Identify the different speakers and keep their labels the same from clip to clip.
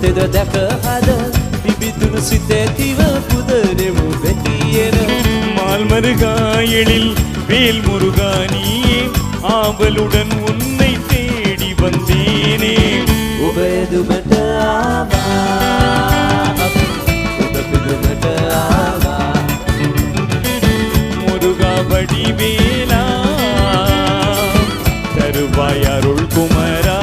Speaker 1: මොහොතේද දැක හද පිබිදුණු සිතේ තිව පුදනෙමු වෙතියෙන
Speaker 2: மால் மருகா எழில் வேல் முருகா நீயே ஆவலுடன் உன்னை தேடி வந்தேனே
Speaker 1: ඔබ එදුමට ආවා ඔබ පිදුමට ආවා
Speaker 2: முருகா வடிவேலா தருவாய் அருள் குமரா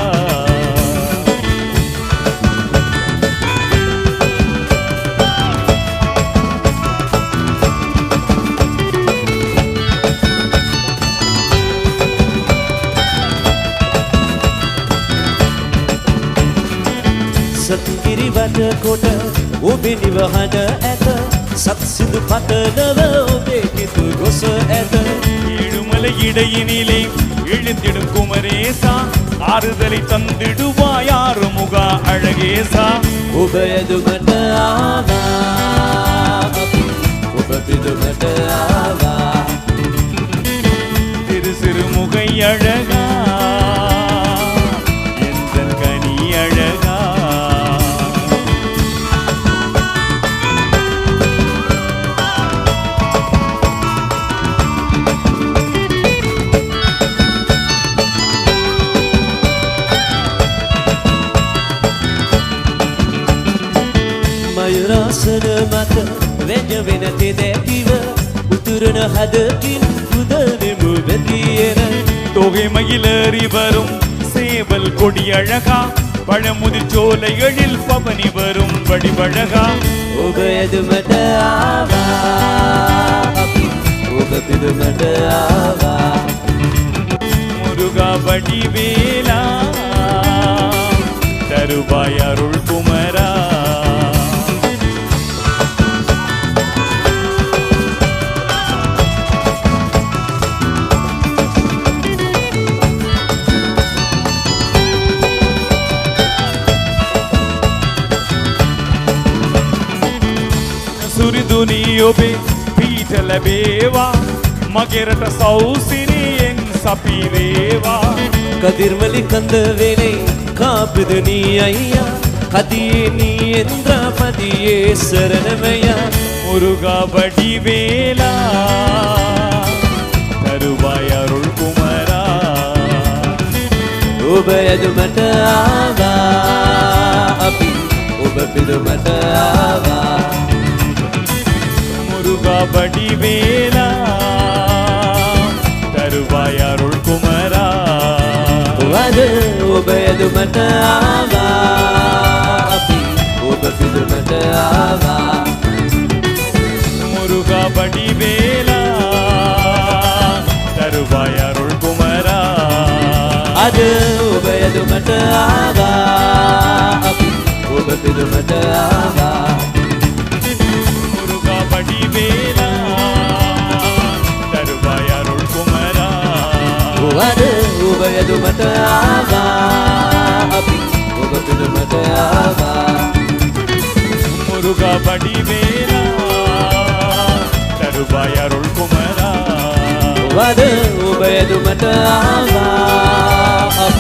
Speaker 1: සත්කිරි වට කොට ඔබේ නිවහන ඇත සත් සිදු පතනව ඔබේ කිතු ගොස ඇත
Speaker 2: ஏழுமலை இடையினிலே எழுந்திடும் குமரேசா ஆறுதலை தந்திடுவாய் ஆறுமுகா அழகேசா
Speaker 1: ඔබ එදුමට ආවා ඔබ පිදුමට ආවා
Speaker 2: திரு சிறுமுகை அழகா எந்தன் கனி அழகா
Speaker 1: මයුරාසන මත වෙන වෙන තෙදැතිව උතුරන හදකින් පුදනෙමු වෙතියෙන
Speaker 2: தொகை மயிலேறி வரும் சேவல் கொடி அழகா பழமுதிர் சோலைகளில் பவனி வரும் வடிவழகா
Speaker 1: ඔබ එදුමට ආවා ඔබ පිදුමට ආවා
Speaker 2: முருகா வடிவேலா தருவாய் அருள் குமரா සුරිදුනී ඔබේ පීඨ ලැබේවා මගේ රට සෞසිරියෙන් සපිරේවා
Speaker 1: කදිර්මලි කඳ වෙනේ කාපිදනී අයියා කදියේ නීන්ද්‍රපතියේ සරණමයා
Speaker 2: முருகா வடிவேலா தருவாய் அருள் குமரா
Speaker 1: ඔබ එදුමට ආවා අපි ඔබ පිදුමට ආවා
Speaker 2: முருகா வடிவேலா தருவாய் அருள் குமரா
Speaker 1: වද ඔබ එදුමට ආවා අපි ඔබ පිදුමට ආවා
Speaker 2: முருகா வடிவேலா தருவாய் அருள் குமரா
Speaker 1: අද ඔබ එදුමට ආවා අපි ඔබ පිදුමට ආවා
Speaker 2: முருகா வடிவேலா தருவாய் அருள் குமரா
Speaker 1: වද ඔබ එදුමට ආවා අපි ඔබ පිදුමට ආවා
Speaker 2: முருகா வடிவேலா தருவாய் அருள் குமரா
Speaker 1: වද ඔබ එදුමට ආවා අපි